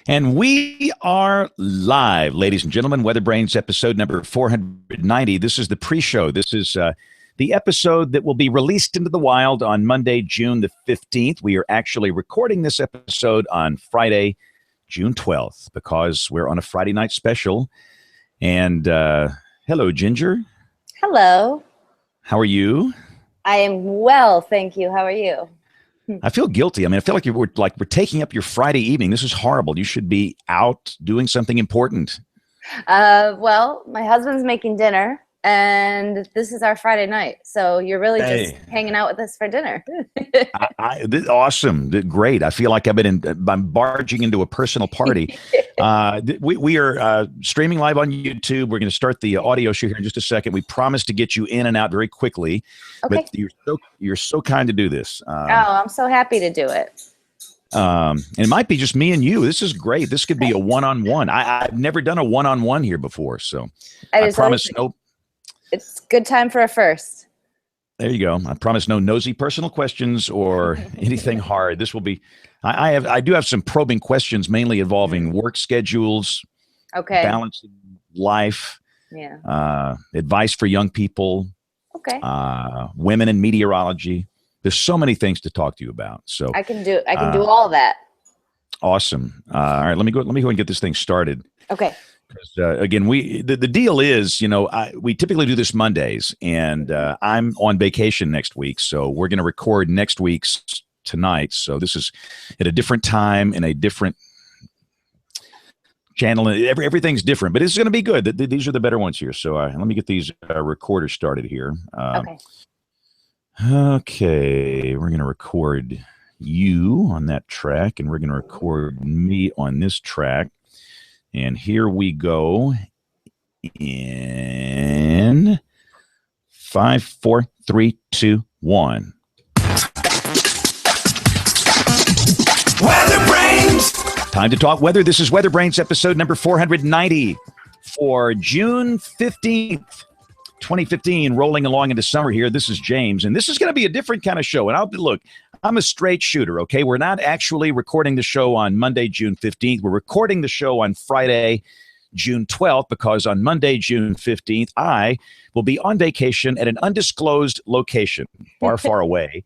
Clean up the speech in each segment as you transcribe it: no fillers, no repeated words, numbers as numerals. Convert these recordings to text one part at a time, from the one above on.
And we are live, ladies and gentlemen. WeatherBrains episode number 490. This is the pre-show. This is the episode that will be released into the wild on Monday, June the 15th. We are actually recording this episode on Friday, June 12th, because we're on a Friday night special. And hello, Ginger. Hello. How are you? I am well, thank you. How are you? I feel guilty. I mean, I feel like we're taking up your Friday evening. This is horrible. You should be out doing something important. Well, my husband's making dinner, and this is our Friday night. So you're really just hanging out with us for dinner. Awesome. Great. I feel like I'm barging into a personal party. We are streaming live on YouTube. We're going to start the audio show here in just a second. We promise to get you in and out very quickly. Okay. But you're so kind to do this. I'm so happy to do it. And it might be just me and you. This is great. This could be a one-on-one. I've never done a one-on-one here before, so I promise no. It's good time for a first. There you go. I promise no nosy personal questions or anything hard. This will be. I do have some probing questions, mainly involving work schedules, balancing life, advice for young people, women in meteorology. There's so many things to talk to you about. So I can do all that. Awesome. All right, let me go and get this thing started. Okay. Again, the deal is, we typically do this Mondays, and I'm on vacation next week, so we're going to record next week's tonight. So this is at a different time in a different channel, and everything's different, but it's going to be good. These are the better ones here. So let me get these recorders started here. Okay, we're going to record you on that track, and we're going to record me on this track. And here we go in 5, 4, 3, 2, 1. WeatherBrains! Time to talk weather. This is WeatherBrains episode number 490 for June 15th, 2015, rolling along into summer here. This is James, and this is going to be a different kind of show. And look, I'm a straight shooter, okay? We're not actually recording the show on Monday, June 15th. We're recording the show on Friday, June 12th, because on Monday, June 15th, I will be on vacation at an undisclosed location, far, far away.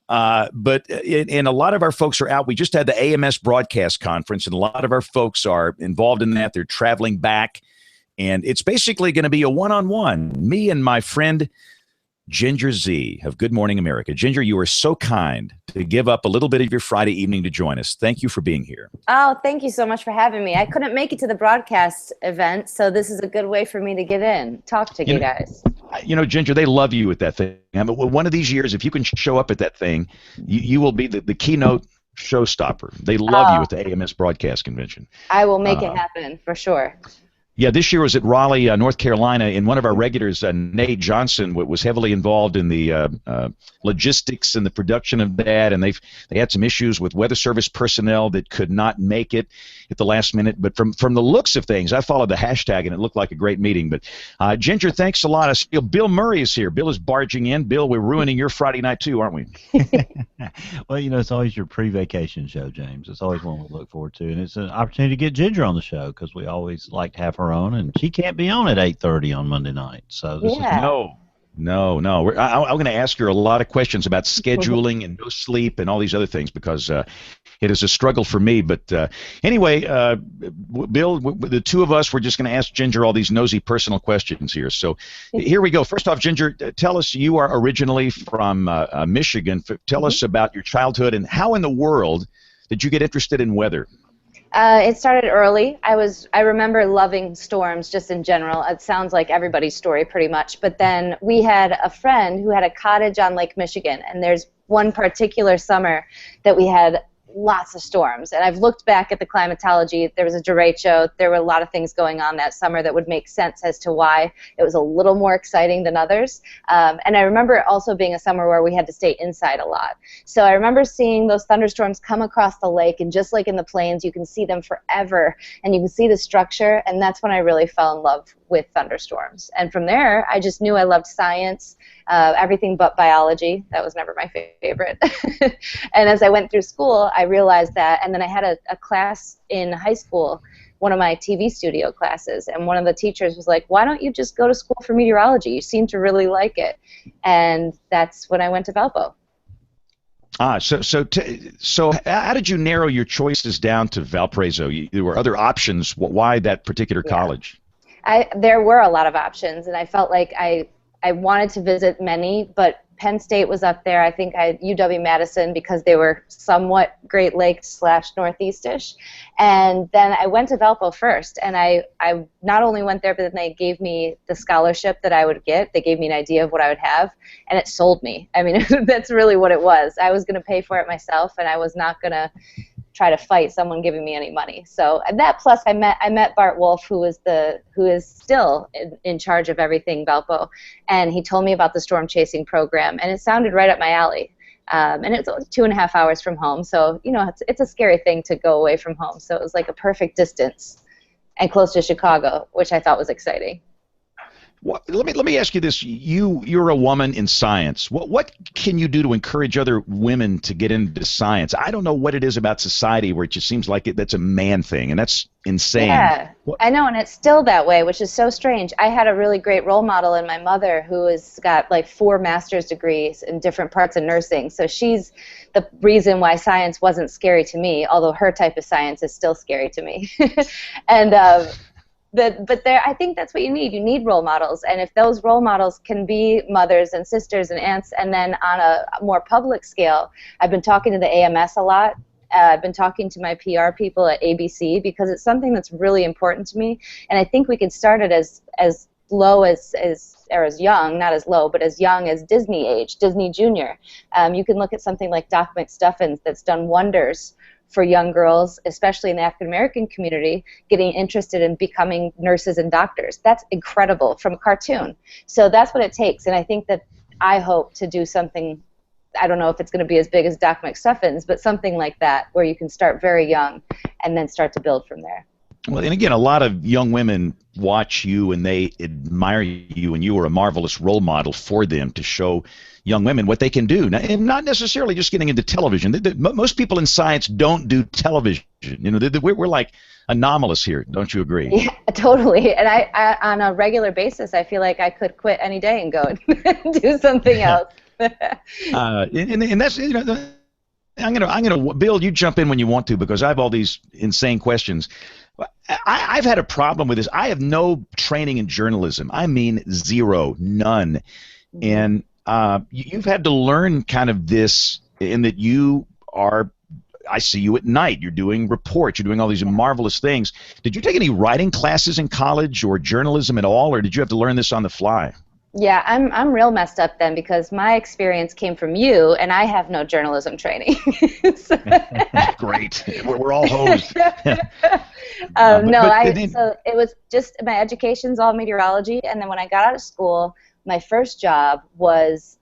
But a lot of our folks are out. We just had the AMS broadcast conference, and a lot of our folks are involved in that. They're traveling back, and it's basically going to be a one-on-one. Me and my friend Ginger Z of Good Morning America. Ginger, you are so kind to give up a little bit of your Friday evening to join us. Thank you for being here. Oh, thank you so much for having me. I couldn't make it to the broadcast event, so this is a good way for me to get in, talk to you guys. Ginger, they love you at that thing. I mean, one of these years, if you can show up at that thing, you will be the keynote showstopper. They love you at the AMS broadcast convention. I will make it happen for sure. Yeah, this year was at Raleigh, North Carolina, and one of our regulars, Nate Johnson, was heavily involved in the logistics and the production of that, and they had some issues with Weather Service personnel that could not make it at the last minute. But from the looks of things, I followed the hashtag, and it looked like a great meeting. But Ginger, thanks a lot. I see Bill Murray is here. Bill is barging in. Bill, we're ruining your Friday night too, aren't we? Well, it's always your pre-vacation show, James. It's always one we look forward to, and it's an opportunity to get Ginger on the show because we always like to have her on, and she can't be on at 8:30 on Monday night. So this is no. I'm going to ask her a lot of questions about scheduling and no sleep and all these other things because it is a struggle for me. But anyway, Bill, the two of us, we're just going to ask Ginger all these nosy personal questions here. So here we go. First off, Ginger, tell us, you are originally from Michigan. Tell us about your childhood and how in the world did you get interested in weather? It started early. I remember loving storms just in general. It sounds like everybody's story pretty much. But then we had a friend who had a cottage on Lake Michigan, and there's one particular summer that we had lots of storms. And I've looked back at the climatology. There was a derecho. There were a lot of things going on that summer that would make sense as to why it was a little more exciting than others. And I remember it also being a summer where we had to stay inside a lot. So I remember seeing those thunderstorms come across the lake, and just like in the plains, you can see them forever, and you can see the structure, and that's when I really fell in love with thunderstorms. And from there, I just knew I loved science, everything but biology. That was never my favorite. And as I went through school, I realized that. And then I had a class in high school, one of my TV studio classes, and one of the teachers was like, why don't you just go to school for meteorology? You seem to really like it. And that's when I went to Valpo. So how did you narrow your choices down to Valparaiso? There were other options. Why that particular college? There were a lot of options, and I felt like I wanted to visit many, but Penn State was up there. I think UW-Madison, because they were somewhat Great Lakes / Northeast-ish. And then I went to Valpo first, and I not only went there, but then they gave me the scholarship that I would get. They gave me an idea of what I would have, and it sold me. I mean, that's really what it was. I was going to pay for it myself, and I was not going to try to fight someone giving me any money. So, and that plus I met Bart Wolf, who is still in charge of everything Valpo, and he told me about the storm chasing program, and it sounded right up my alley. And it's 2.5 hours from home, so it's a scary thing to go away from home. So it was like a perfect distance and close to Chicago, which I thought was exciting. Well, let me ask you this: you're a woman in science. What can you do to encourage other women to get into science? I don't know what it is about society where it just seems like that's a man thing, and that's insane. Yeah, I know, and it's still that way, which is so strange. I had a really great role model in my mother, who has got like 4 master's degrees in different parts of nursing. So she's the reason why science wasn't scary to me, although her type of science is still scary to me. And but I think that's what you need. You need role models, and if those role models can be mothers and sisters and aunts, and then on a more public scale, I've been talking to the AMS a lot. I've been talking to my PR people at ABC because it's something that's really important to me, and I think we could start it as low as or as young, not as low, but as young as Disney age, Disney Junior. You can look at something like Doc McStuffins that's done wonders for young girls, especially in the African American community, getting interested in becoming nurses and doctors. That's incredible from a cartoon. So that's what it takes, and I think that I hope to do something. I don't know if it's going to be as big as Doc McStuffins, but something like that, where you can start very young and then start to build from there. Well, and again, a lot of young women watch you and they admire you, and you are a marvelous role model for them to show young women what they can do. Now, and not necessarily just getting into television. Most people in science don't do television. We're like anomalous here. Don't you agree? Yeah, totally. And I on a regular basis, I feel like I could quit any day and go and do something else. And that's I'm gonna Bill, you jump in when you want to, because I have all these insane questions. I've had a problem with this. I have no training in journalism. I mean, zero, none. And you've had to learn kind of this, in that you are, I see you at night. You're doing reports. You're doing all these marvelous things. Did you take any writing classes in college or journalism at all, or did you have to learn this on the fly? Yeah, I'm real messed up then, because my experience came from you, and I have no journalism training. Great. We're all hosed. So it was just, my education's all meteorology, and then when I got out of school, my first job was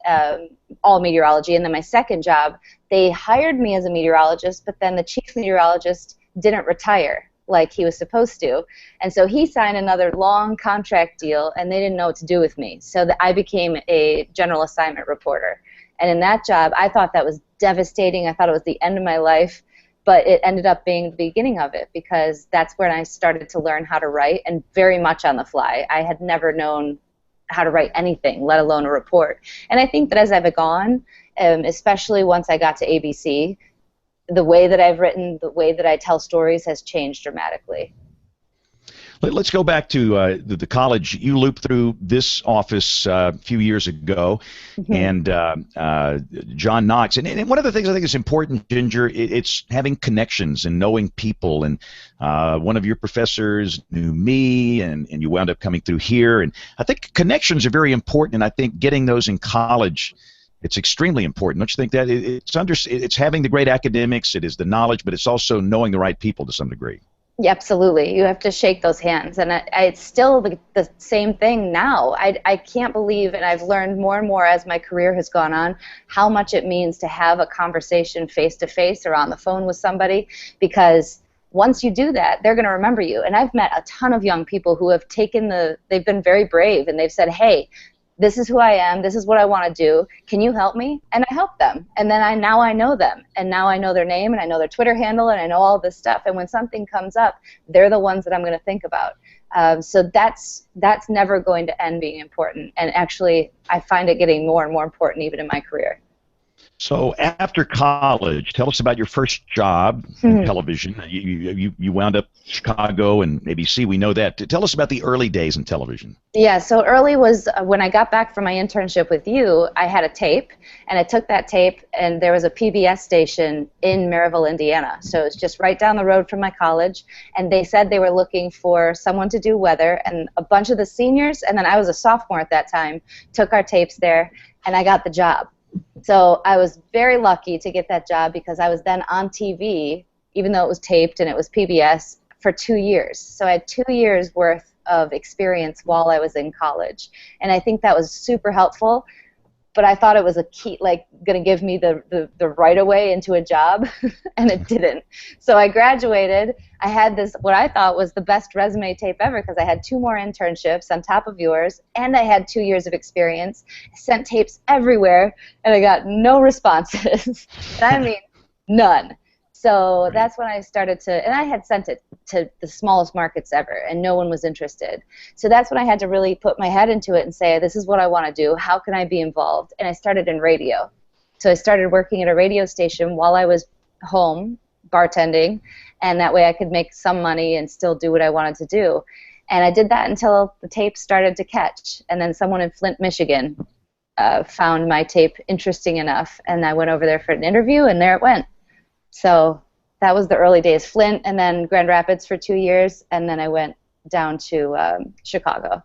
all meteorology, and then my second job, they hired me as a meteorologist, but then the chief meteorologist didn't retire like he was supposed to, and so he signed another long contract deal, and they didn't know what to do with me, so I became a general assignment reporter. And in that job, I thought that was devastating. I thought it was the end of my life, but it ended up being the beginning of it, because that's when I started to learn how to write, and very much on the fly. I had never known how to write anything, let alone a report. And I think that as I've gone, especially once I got to ABC, the way that I've written, the way that I tell stories has changed dramatically. Let's go back to the college. You looped through this office a few years ago, and John Knox. And one of the things I think is important, Ginger, it's having connections and knowing people. And one of your professors knew me, and you wound up coming through here. And I think connections are very important, and I think getting those in college, it's extremely important. Don't you think that? It's having the great academics, it is the knowledge, but it's also knowing the right people to some degree. Yeah, absolutely. You have to shake those hands, and it's still the same thing now. I can't believe, and I've learned more and more as my career has gone on, how much it means to have a conversation face-to-face or on the phone with somebody, because once you do that, they're going to remember you. And I've met a ton of young people who have they've been very brave, and they've said, hey, this is who I am, this is what I want to do, can you help me? And I help them. And then now I know them, and now I know their name, and I know their Twitter handle, and I know all this stuff. And when something comes up, they're the ones that I'm going to think about. So that's never going to end being important. And actually, I find it getting more and more important even in my career. So after college, tell us about your first job in television. You wound up Chicago and ABC. We know that. Tell us about the early days in television. Yeah, so early was when I got back from my internship with you, I had a tape, and I took that tape, and there was a PBS station in Maryville, Indiana. So it's just right down the road from my college, and they said they were looking for someone to do weather, and a bunch of the seniors, and then I was a sophomore at that time, took our tapes there, and I got the job. So I was very lucky to get that job because I was then on TV, even though it was taped and it was PBS, for 2 years. So I had 2 years worth of experience while I was in college. And I think that was super helpful. But I thought it was a key, like, going to give me the right of way into a job, and it didn't. So I graduated. I had this, what I thought was the best resume tape ever, because I had 2 more internships on top of yours, and I had 2 years of experience. I sent tapes everywhere, and I got no responses. I mean, none. So that's when I started to, and I had sent it to the smallest markets ever, and no one was interested. So that's when I had to really put my head into it and say, this is what I want to do. How can I be involved? And I started in radio. So I started working at a radio station while I was home, bartending, and that way I could make some money and still do what I wanted to do. And I did that until the tape started to catch. And then someone in Flint, Michigan found my tape interesting enough, and I went over there for an interview, and there it went. So that was the early days. Flint, and then Grand Rapids for 2 years, and then I went down to Chicago.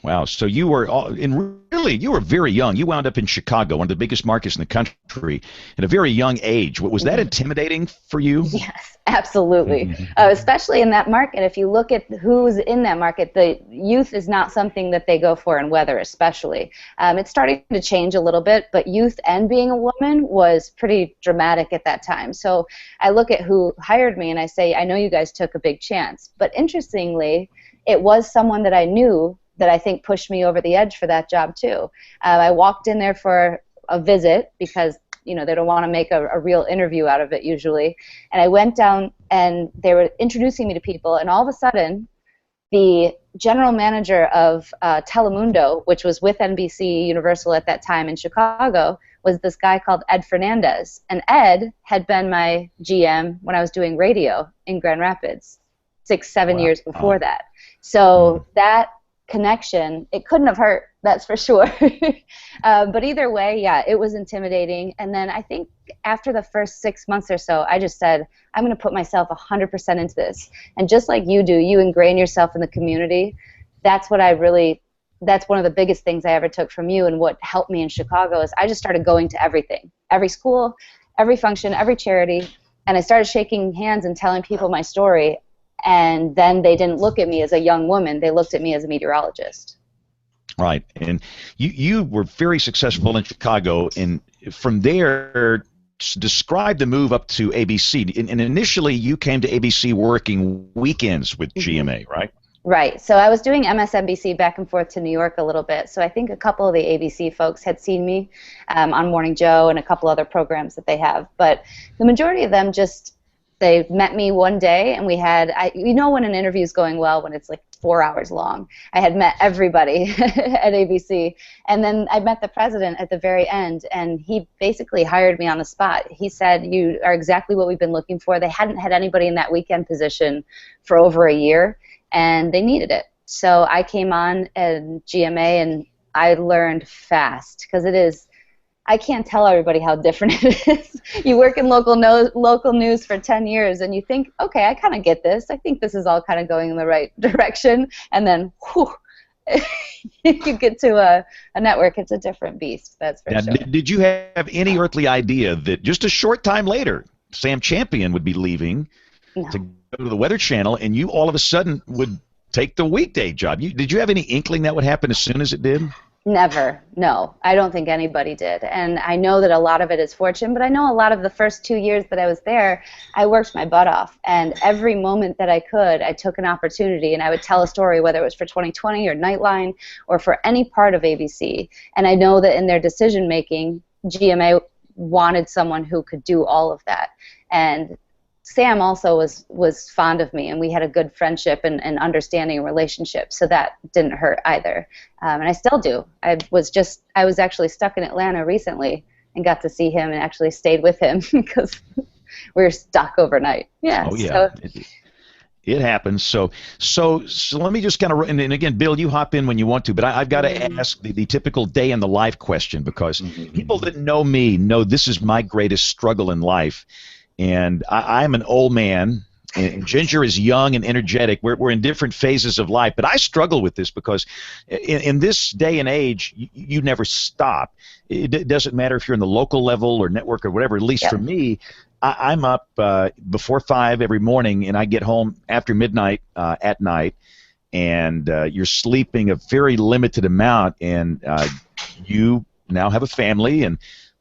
Wow. So you were, you were very young. You wound up in Chicago, one of the biggest markets in the country, at a very young age. Was that intimidating for you? Yes, absolutely. Especially in that market. If you look at who's in that market, the youth is not something that they go for in weather, especially. It's starting to change a little bit, but youth and being a woman was pretty dramatic at that time. So I look at who hired me, and I say, I know you guys took a big chance. But interestingly, it was someone that I knew that I think pushed me over the edge for that job too. I walked in there for a visit because, you know, they don't want to make a real interview out of it usually. And I went down, and they were introducing me to people, and all of a sudden the general manager of Telemundo, which was with NBC Universal at that time in Chicago, was this guy called Ed Fernandez. And Ed had been my GM when I was doing radio in Grand Rapids 6-7 years before that. So that connection, it couldn't have hurt, that's for sure. But either way, yeah, it was intimidating. And then I think after the first 6 months or so, I just said, I'm going to put myself 100% into this. And just like you do, you ingrain yourself in the community. That's what that's one of the biggest things I ever took from you, and what helped me in Chicago is I just started going to everything, every school, every function, every charity, and I started shaking hands and telling people my story. And then they didn't look at me as a young woman. They looked at me as a meteorologist. Right. And you were very successful in Chicago. And from there, describe the move up to ABC. And initially, you came to ABC working weekends with GMA, right? Right. So I was doing MSNBC back and forth to New York a little bit. So I think a couple of the ABC folks had seen me on Morning Joe and a couple other programs that they have. But the majority of them they met me one day, and we had, you know when an interview is going well when it's like 4 hours long. I had met everybody at ABC, and then I met the president at the very end, and he basically hired me on the spot. He said, you are exactly what we've been looking for. They hadn't had anybody in that weekend position for over a year, and they needed it. So I came on at GMA, and I learned fast, because it is, I can't tell everybody how different it is. You work in local news for 10 years, and you think, okay, I kind of get this. I think this is all kind of going in the right direction. And then, whew, you get to a network, it's a different beast, that's for sure. Did you have any earthly idea that just a short time later, Sam Champion would be leaving to go to the Weather Channel, and you all of a sudden would take the weekday job? Did you have any inkling that would happen as soon as it did? Never. No, I don't think anybody did. And I know that a lot of it is fortune, but I know a lot of the first 2 years that I was there, I worked my butt off. And every moment that I could, I took an opportunity and I would tell a story, whether it was for 2020 or Nightline or for any part of ABC. And I know that in their decision making, GMA wanted someone who could do all of that. And Sam also was fond of me, and we had a good friendship and understanding relationship, so that didn't hurt either. And I still do. I was actually stuck in Atlanta recently and got to see him and actually stayed with him because we were stuck overnight. Yeah. Oh yeah. So, it happens. So let me just kind of, and again, Bill, you hop in when you want to, but I've got to ask the typical day in the life question, because people that know me know this is my greatest struggle in life. And I'm an old man, and Ginger is young and energetic. We're in different phases of life, but I struggle with this because in this day and age, you never stop. It doesn't matter if you're in the local level or network or whatever. At least for me, I'm up before 5 every morning, and I get home after midnight at night, and you're sleeping a very limited amount, and you now have a family, and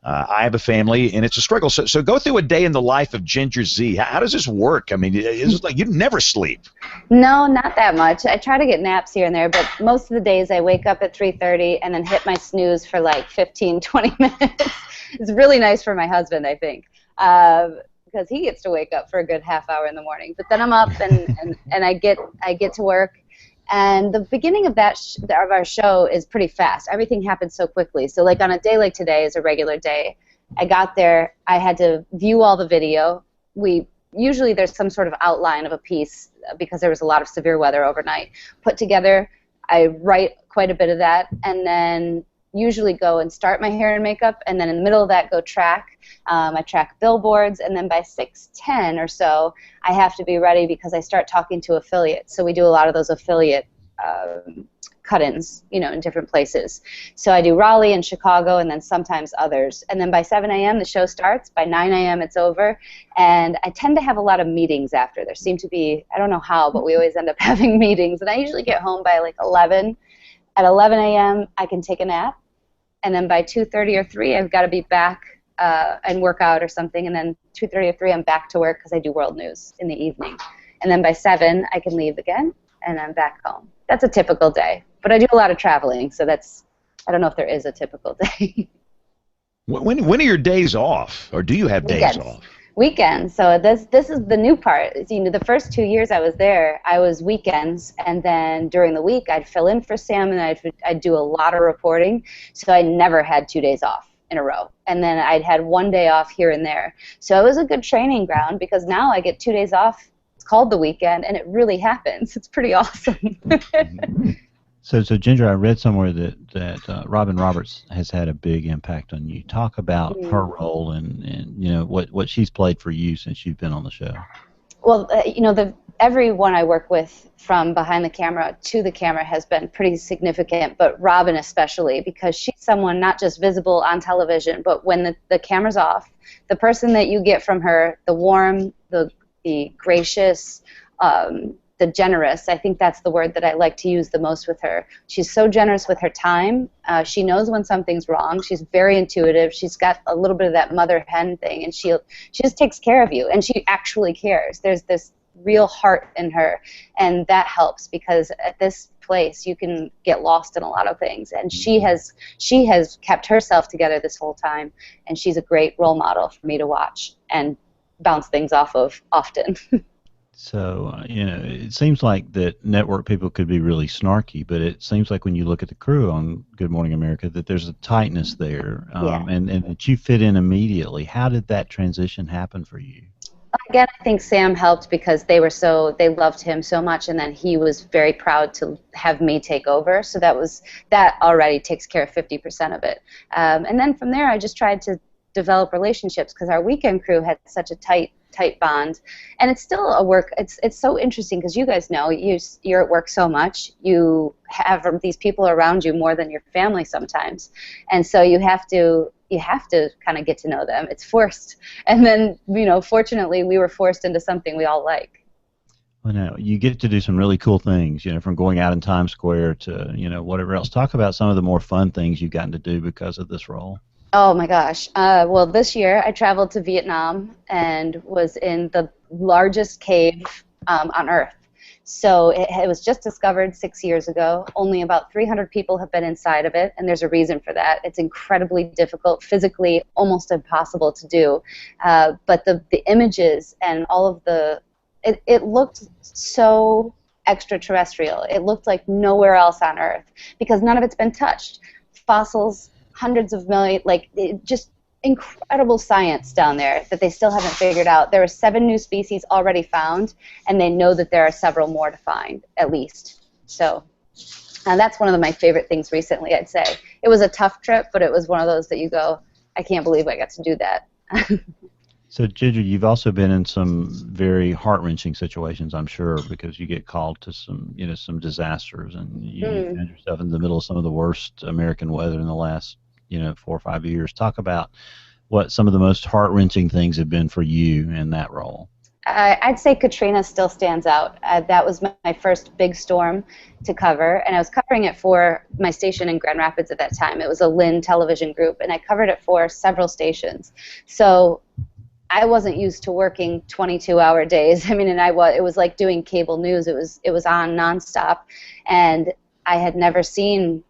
I have a family, and it's a struggle. So go through a day in the life of Ginger Z. How does this work? I mean, is it like you never sleep? No, not that much. I try to get naps here and there, but most of the days I wake up at 3:30 and then hit my snooze for like 15, 20 minutes. It's really nice for my husband, I think, because he gets to wake up for a good half hour in the morning. But then I'm up and I get to work. And the beginning of of our show is pretty fast. Everything happens so quickly. So like on a day like today is a regular day. I got there. I had to view all the video. Usually there's some sort of outline of a piece because there was a lot of severe weather overnight put together. I write quite a bit of that, and then usually go and start my hair and makeup, and then in the middle of that go track. I track billboards, and then by 6:10 or so, I have to be ready because I start talking to affiliates. So we do a lot of those affiliate cut-ins, in different places. So I do Raleigh and Chicago, and then sometimes others. And then by 7 a.m. the show starts. By 9 a.m. it's over. And I tend to have a lot of meetings after. There seem to be, I don't know how, but we always end up having meetings. And I usually get home by like 11. At 11 a.m. I can take a nap. And then by 2:30 or 3, I've got to be back and work out or something. And then 2:30 or 3, I'm back to work because I do world news in the evening. And then by 7, I can leave again, and I'm back home. That's a typical day. But I do a lot of traveling, so I don't know if there is a typical day. When are your days off, or do you have days off? Weekends. So this is the new part. The first 2 years I was there, I was weekends, and then during the week I'd fill in for Sam, and I'd do a lot of reporting. So I never had 2 days off in a row, and then I'd had 1 day off here and there. So it was a good training ground because now I get 2 days off. It's called the weekend, and it really happens. It's pretty awesome. So Ginger, I read somewhere that Robin Roberts has had a big impact on you. Talk about her role and what she's played for you since you've been on the show. Well, everyone I work with from behind the camera to the camera has been pretty significant, but Robin especially, because she's someone not just visible on television, but when the camera's off, the person that you get from her, the warm, the gracious, the generous, I think that's the word that I like to use the most with her. She's so generous with her time. She knows when something's wrong. She's very intuitive. She's got a little bit of that mother hen thing, and she just takes care of you, and she actually cares. There's this real heart in her, and that helps because at this place you can get lost in a lot of things, and she has kept herself together this whole time, and she's a great role model for me to watch and bounce things off of often. So, it seems like that network people could be really snarky, but it seems like when you look at the crew on Good Morning America that there's a tightness there, and that you fit in immediately. How did that transition happen for you? Again, I think Sam helped because they loved him so much, and then he was very proud to have me take over. So that already takes care of 50% of it. And then from there, I just tried to develop relationships because our weekend crew had such a tight bond, and it's still a work. It's so interesting because you guys know you're at work so much. You have these people around you more than your family sometimes, and so you have to kind of get to know them. It's forced, and then fortunately we were forced into something we all like. Well, now you get to do some really cool things, from going out in Times Square to, whatever else. Talk about some of the more fun things you've gotten to do because of this role. Oh my gosh. Well, this year I traveled to Vietnam and was in the largest cave on Earth. So it was just discovered 6 years ago. Only about 300 people have been inside of it, and there's a reason for that. It's incredibly difficult, physically almost impossible to do. But the images and all of it looked so extraterrestrial. It looked like nowhere else on Earth because none of it's been touched. Fossils, hundreds of million, just incredible science down there that they still haven't figured out. There are 7 new species already found, and they know that there are several more to find, at least. So that's one of my favorite things recently, I'd say. It was a tough trip, but it was one of those that you go, I can't believe I got to do that. So, Ginger, you've also been in some very heart-wrenching situations, I'm sure, because you get called to some disasters, and you find yourself in the middle of some of the worst American weather in the last 4 or 5 years. Talk about what some of the most heart-wrenching things have been for you in that role. I'd say Katrina still stands out. That was my first big storm to cover, and I was covering it for my station in Grand Rapids at that time. It was a Lynn television group, and I covered it for several stations. So I wasn't used to working 22-hour days. I mean, it was like doing cable news. It was on nonstop, and I had never seen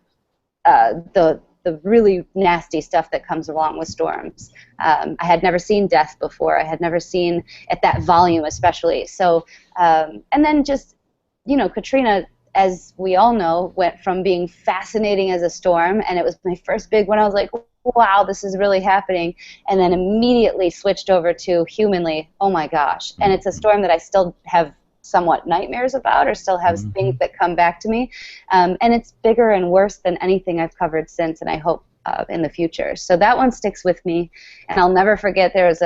the really nasty stuff that comes along with storms. I had never seen death before. I had never seen at that volume, especially. So, and then just, Katrina, as we all know, went from being fascinating as a storm, and it was my first big one. I was like, wow, this is really happening, and then immediately switched over to humanly, oh my gosh. And it's a storm that I still have somewhat nightmares about, or still have things that come back to me, and it's bigger and worse than anything I've covered since, and I hope in the future. So that one sticks with me, and I'll never forget there was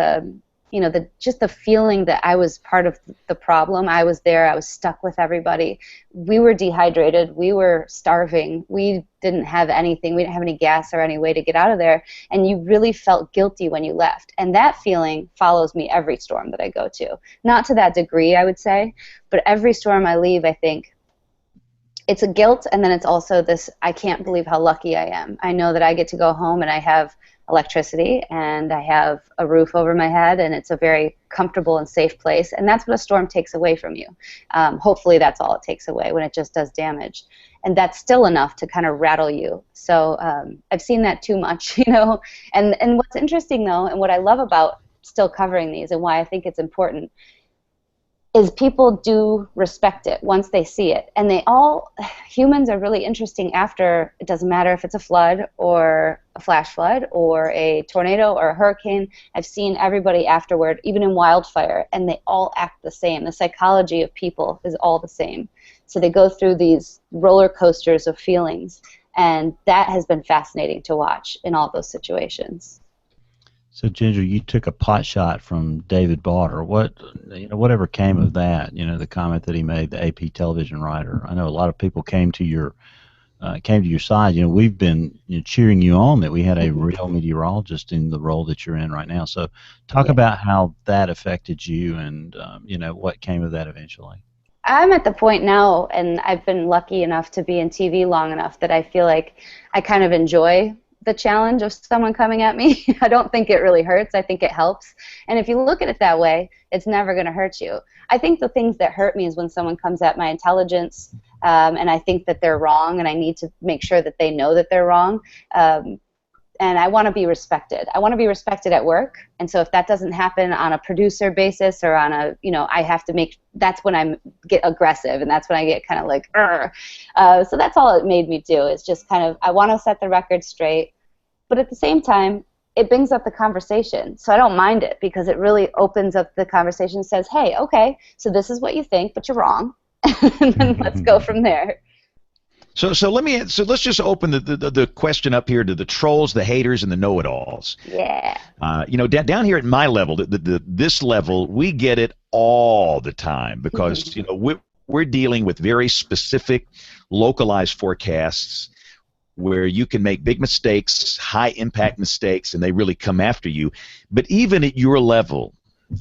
just the feeling that I was part of the problem. I was there. I was stuck with everybody. We were dehydrated. We were starving. We didn't have anything. We didn't have any gas or any way to get out of there. And you really felt guilty when you left. And that feeling follows me every storm that I go to. Not to that degree, I would say, but every storm I leave, I think, it's a guilt, and then it's also this, I can't believe how lucky I am. I know that I get to go home and I have electricity and I have a roof over my head, and it's a very comfortable and safe place, and that's what a storm takes away from you. Hopefully that's all it takes away when it just does damage, and that's still enough to kind of rattle you. So I've seen that too much, and what's interesting though, and what I love about still covering these and why I think it's important, is people do respect it once they see it. And humans are really interesting after. It doesn't matter if it's a flood or a flash flood or a tornado or a hurricane. I've seen everybody afterward, even in wildfire, and they all act the same. The psychology of people is all the same. So they go through these roller coasters of feelings, and that has been fascinating to watch in all those situations. So, Ginger, you took a pot shot from David Barter. Whatever came of that? The comment that he made, the AP television writer. I know a lot of people came to your side. We've been cheering you on that we had a real meteorologist in the role that you're in right now. So, talk about how that affected you, and what came of that eventually. I'm at the point now, and I've been lucky enough to be in TV long enough that I feel like I kind of enjoy the challenge of someone coming at me. I don't think it really hurts. I think it helps. And if you look at it that way, it's never going to hurt you. I think the things that hurt me is when someone comes at my intelligence, and I think that they're wrong, and I need to make sure that they know that they're wrong. And I want to be respected. I want to be respected at work. And so if that doesn't happen on a producer basis or on a, I have to that's when I get aggressive, and that's when I get kind of like, so that's all it made me do, is just kind of, I want to set the record straight. But at the same time, it brings up the conversation. So I don't mind it, because it really opens up the conversation and says, hey, okay, so this is what you think, but you're wrong. And then let's go from there. So let's just open the question up here to the trolls, the haters, and the know-it-alls. Yeah. Down here at my level, this level, we get it all the time, because we're dealing with very specific, localized forecasts where you can make big mistakes, high-impact mistakes, and they really come after you. But even at your level,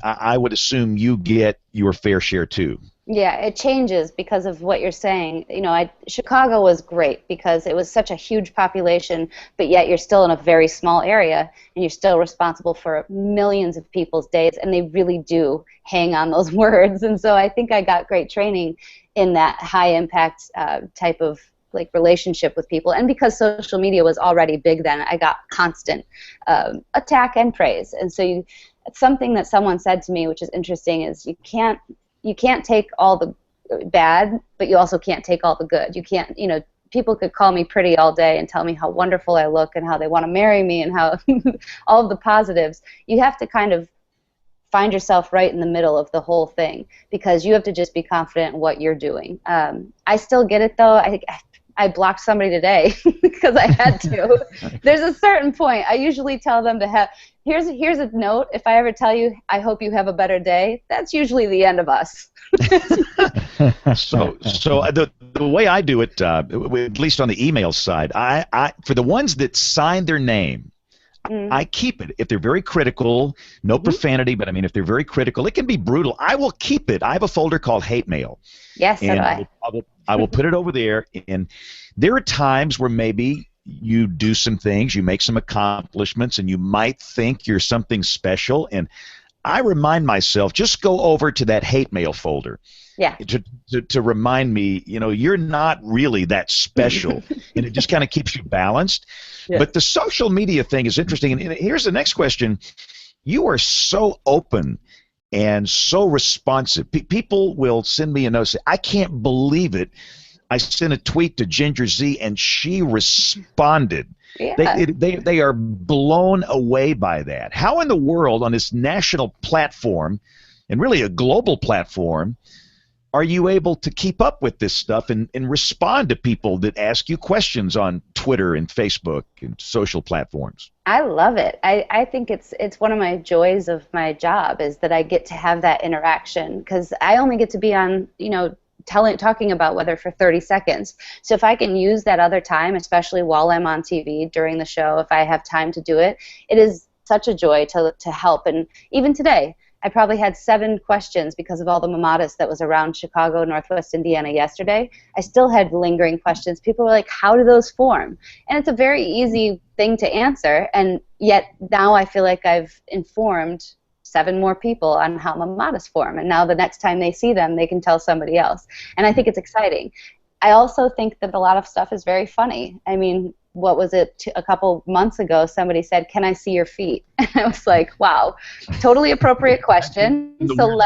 I would assume you get your fair share too. Yeah, it changes because of what you're saying. Chicago was great because it was such a huge population, but yet you're still in a very small area, and you're still responsible for millions of people's days, and they really do hang on those words. And so I think I got great training in that high impact type of like relationship with people. And because social media was already big then, I got constant attack and praise. And so something that someone said to me, which is interesting, is you can't take all the bad, but you also can't take all the good. You can't, people could call me pretty all day and tell me how wonderful I look and how they want to marry me and how all of the positives. You have to kind of find yourself right in the middle of the whole thing, because you have to just be confident in what you're doing. I still get it, though. I blocked somebody today because I had to. There's a certain point. I usually tell them to have, here's a note. If I ever tell you, I hope you have a better day, that's usually the end of us. So the way I do it, at least on the email side, I for the ones that sign their name, I keep it. If they're very critical, no profanity, but I mean, if they're very critical, it can be brutal. I will keep it. I have a folder called hate mail. Yes, so do I. I will put it over there, and there are times where maybe you do some things, you make some accomplishments, and you might think you're something special, and I remind myself, just go over to that hate mail folder. Yeah. To remind me, you're not really that special, and it just kind of keeps you balanced. Yeah. But the social media thing is interesting, and here's the next question. You are so open and so responsive. People will send me a note, say, I can't believe it. I sent a tweet to Ginger Z, and she responded. Yeah. They are blown away by that. How in the world, on this national platform, and really a global platform, are you able to keep up with this stuff and respond to people that ask you questions on Twitter and Facebook and social platforms? I love it. I think it's one of my joys of my job is that I get to have that interaction, because I only get to be on, talking about weather for 30 seconds. So if I can use that other time, especially while I'm on TV during the show, if I have time to do it, it is such a joy to help. And even today, I probably had 7 questions because of all the mamadas that was around Chicago, Northwest Indiana yesterday. I still had lingering questions. People were like, how do those form? And it's a very easy thing to answer, and yet now I feel like I've informed 7 more people on how mamadas form, and now the next time they see them, they can tell somebody else. And I think it's exciting. I also think that a lot of stuff is very funny. I mean, what was it, a couple months ago, somebody said, can I see your feet? And I was like, wow, totally appropriate question. So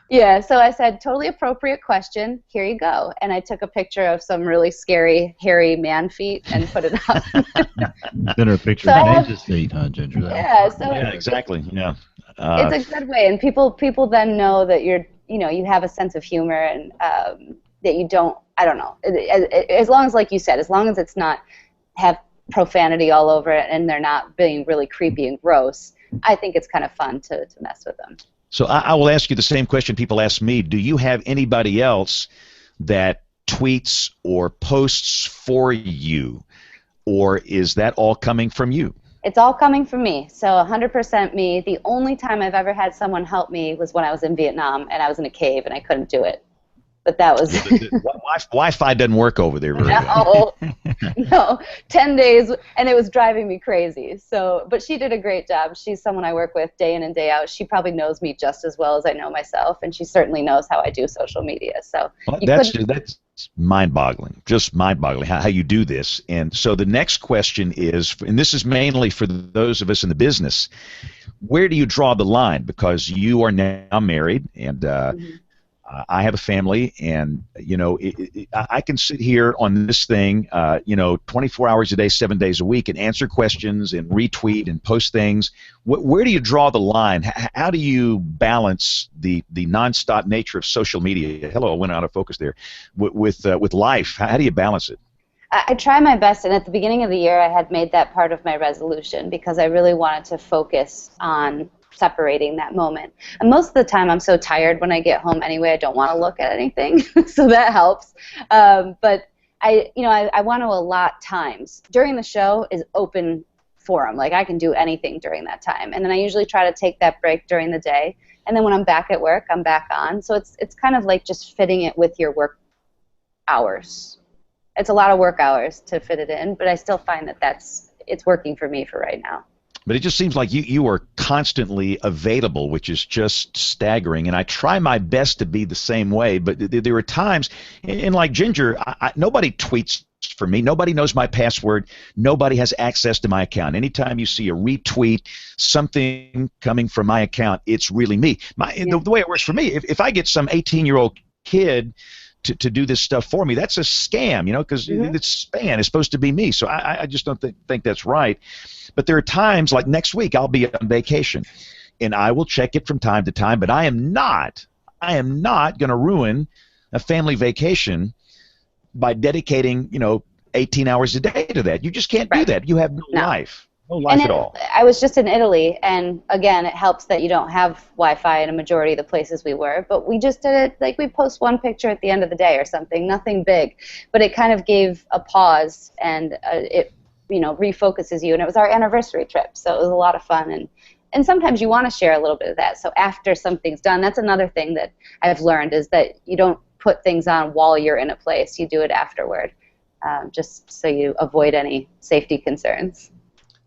I said, totally appropriate question, here you go. And I took a picture of some really scary, hairy man feet and put it up. Send her a picture of Ginger's feet, huh, Ginger? Yeah, exactly, yeah. It's a good way, and people then know that you have a sense of humor, and that you don't, I don't know, as long as, like you said, as long as it's not have profanity all over it and they're not being really creepy and gross, I think it's kind of fun to mess with them. So I will ask you the same question people ask me. Do you have anybody else that tweets or posts for you, or is that all coming from you? It's all coming from me, so 100% me. The only time I've ever had someone help me was when I was in Vietnam and I was in a cave and I couldn't do it. But that was Wi-Fi doesn't work over there very well. No, 10 days, and it was driving me crazy. So, but she did a great job. She's someone I work with day in and day out. She probably knows me just as well as I know myself, and she certainly knows how I do social media. So that's mind-boggling, just mind-boggling how you do this. And so the next question is, and this is mainly for those of us in the business, where do you draw the line? Because you are now married, and I have a family, and I can sit here on this thing 24 hours a day, 7 days a week, and answer questions and retweet and post things. Where do you draw the line? How do you balance the nonstop nature of social media? Hello, I went out of focus there. With life, how do you balance it? I try my best, and at the beginning of the year I had made that part of my resolution because I really wanted to focus on separating that moment. And most of the time I'm so tired when I get home anyway, I don't want to look at anything, so that helps. But I want to allot times. During the show is open forum, like I can do anything during that time. And then I usually try to take that break during the day and then when I'm back at work, I'm back on. So it's kind of like just fitting it with your work hours. It's a lot of work hours to fit it in, but I still find that it's working for me for right now. But it just seems like you are constantly available, which is just staggering. And I try my best to be the same way, but there are times, and like Ginger, nobody tweets for me. Nobody knows my password. Nobody has access to my account. Anytime you see a retweet, something coming from my account, it's really me. The way it works for me, if I get some 18-year-old kid to do this stuff for me, that's a scam, because it's spam. It's supposed to be me. So I just don't think that's right. But there are times, like next week, I'll be on vacation, and I will check it from time to time, but I am not going to ruin a family vacation by dedicating, 18 hours a day to that. You just can't do that. You have no life. No life at all. I was just in Italy, and again, it helps that you don't have Wi-Fi in a majority of the places we were, but we just did it, like we post one picture at the end of the day or something, nothing big, but it kind of gave a pause, and it, refocuses you, and it was our anniversary trip, so it was a lot of fun, and sometimes you want to share a little bit of that, so after something's done, that's another thing that I've learned, is that you don't put things on while you're in a place, you do it afterward, just so you avoid any safety concerns.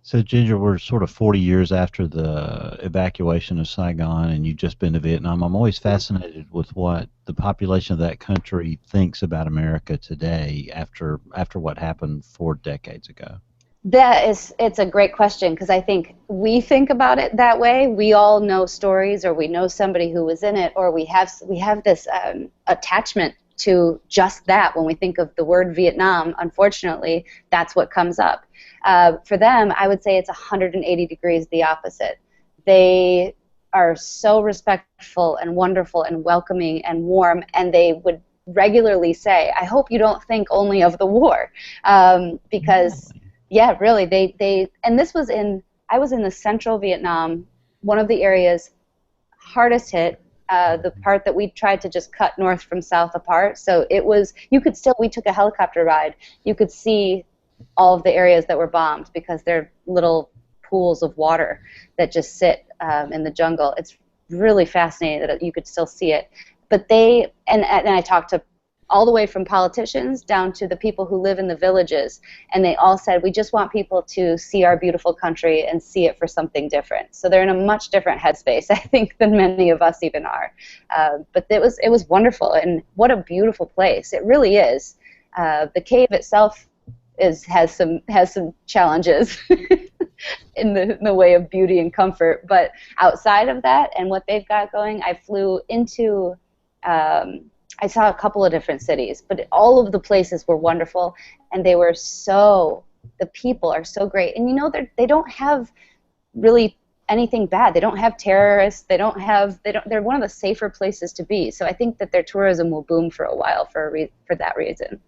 So, Ginger, we're sort of 40 years after the evacuation of Saigon, and you've just been to Vietnam. I'm always fascinated with what the population of that country thinks about America today after what happened 4 decades ago. It's a great question, because I think we think about it that way. We all know stories, or we know somebody who was in it, or we have this attachment to just that. When we think of the word Vietnam, unfortunately, that's what comes up. For them, I would say it's 180 degrees the opposite. They are so respectful and wonderful and welcoming and warm, and they would regularly say, I hope you don't think only of the war, because really, they and this was I was in the central Vietnam, one of the areas hardest hit, the part that we tried to just cut north from south apart. So it was, we took a helicopter ride, you could see all of the areas that were bombed, because they're little pools of water that just sit in the jungle. It's really fascinating that you could still see it. But and I talked to all the way from politicians down to the people who live in the villages, and they all said, we just want people to see our beautiful country and see it for something different. So they're in a much different headspace, I think, than many of us even are. But it was wonderful, and what a beautiful place. It really is. The cave itself has some challenges in the way of beauty and comfort, but outside of that and what they've got going, I flew into I saw a couple of different cities, but all of the places were wonderful, and the people are so great, and they don't have really anything bad. They don't have terrorists. They're one of the safer places to be. So I think that their tourism will boom for a while for that reason.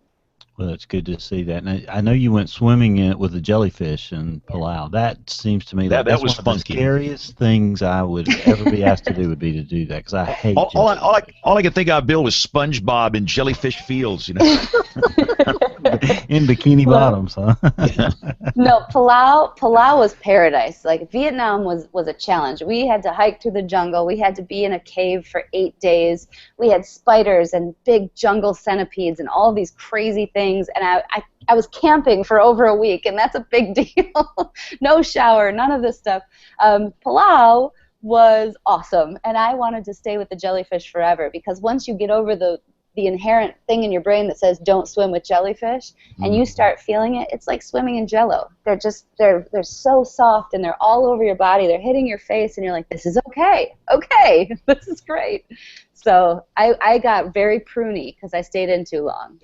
Well, it's good to see that. And I know you went swimming with the jellyfish in Palau. That seems to me that was one of the scariest things I would ever be asked to do would be to do that, because I hate all I could think of, Bill, was SpongeBob in Jellyfish Fields, In Bikini Bottoms, huh? No, Palau was paradise. Like, Vietnam was a challenge. We had to hike through the jungle. We had to be in a cave for 8 days. We had spiders and big jungle centipedes and all these crazy things. And I was camping for over a week, and that's a big deal. No shower, none of this stuff. Palau was awesome, and I wanted to stay with the jellyfish forever, because once you get over the inherent thing in your brain that says don't swim with jellyfish, and you start feeling it, it's like swimming in Jell-O. They're so soft, and they're all over your body. They're hitting your face, and you're like, this is okay, this is great. So I got very pruny because I stayed in too long.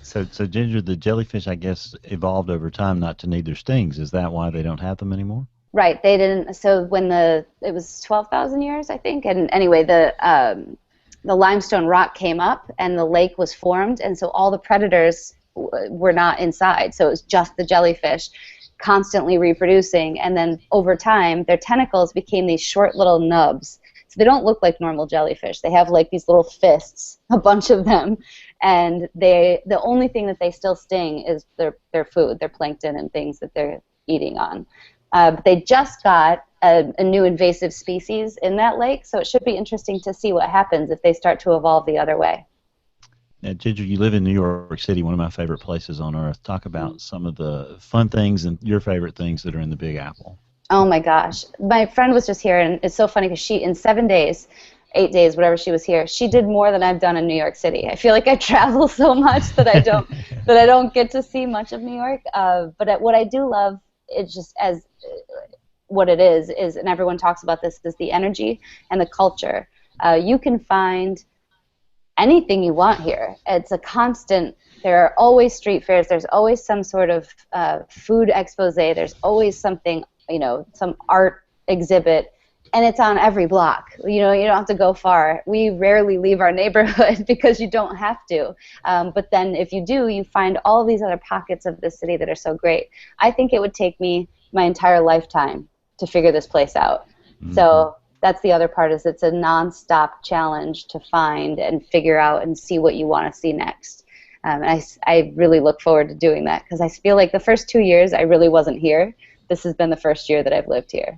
So Ginger, the jellyfish, I guess, evolved over time not to need their stings. Is that why they don't have them anymore? Right. They didn't. So when it was 12,000 years, I think. And anyway, the limestone rock came up, and the lake was formed, and so all the predators were not inside. So it was just the jellyfish constantly reproducing, and then over time, their tentacles became these short little nubs. So they don't look like normal jellyfish. They have like these little fists, a bunch of them, and the only thing that they still sting is their food, their plankton and things that they're eating on. But they just got a new invasive species in that lake, so it should be interesting to see what happens if they start to evolve the other way. Now, Ginger, you live in New York City, one of my favorite places on earth. Talk about some of the fun things and your favorite things that are in the Big Apple. Oh my gosh. My friend was just here, and it's so funny because she, in 7 days, 8 days, whatever she was here, she did more than I've done in New York City. I feel like I travel so much that I don't get to see much of New York. But what I do love is just as what it is, and everyone talks about this, is the energy and the culture. You can find anything you want here. It's a constant. There are always street fairs. There's always some sort of food expose. There's always something, some art exhibit, and it's on every block. You don't have to go far. We rarely leave our neighborhood because you don't have to. But then if you do, you find all these other pockets of the city that are so great. I think it would take me my entire lifetime to figure this place out. Mm-hmm. So that's the other part, is it's a nonstop challenge to find and figure out and see what you want to see next. And I really look forward to doing that, because I feel like the first 2 years I really wasn't here. This has been the first year that I've lived here.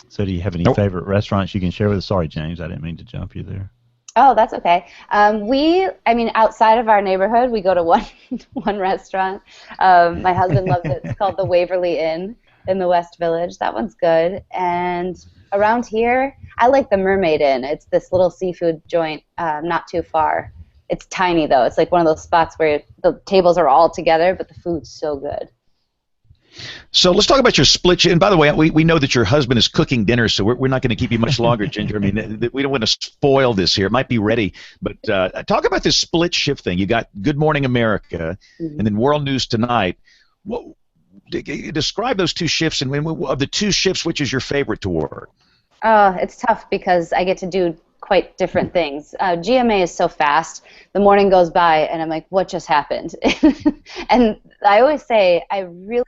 So do you have any favorite restaurants you can share with us? Sorry, James, I didn't mean to jump you there. Oh, that's okay. Outside of our neighborhood, we go to one restaurant. My husband loves it. It's called the Waverly Inn in the West Village. That one's good. And around here, I like the Mermaid Inn. It's this little seafood joint not too far. It's tiny, though. It's like one of those spots where the tables are all together, but the food's so good. So let's talk about your split. And by the way, we know that your husband is cooking dinner, so we're not going to keep you much longer, Ginger. I mean, we don't want to spoil this here. It might be ready. But talk about this split shift thing. You got Good Morning America, and then World News Tonight. Describe those two shifts, and of the two shifts, which is your favorite to work? It's tough because I get to do quite different things. GMA is so fast. The morning goes by, and I'm like, what just happened? And I always say I really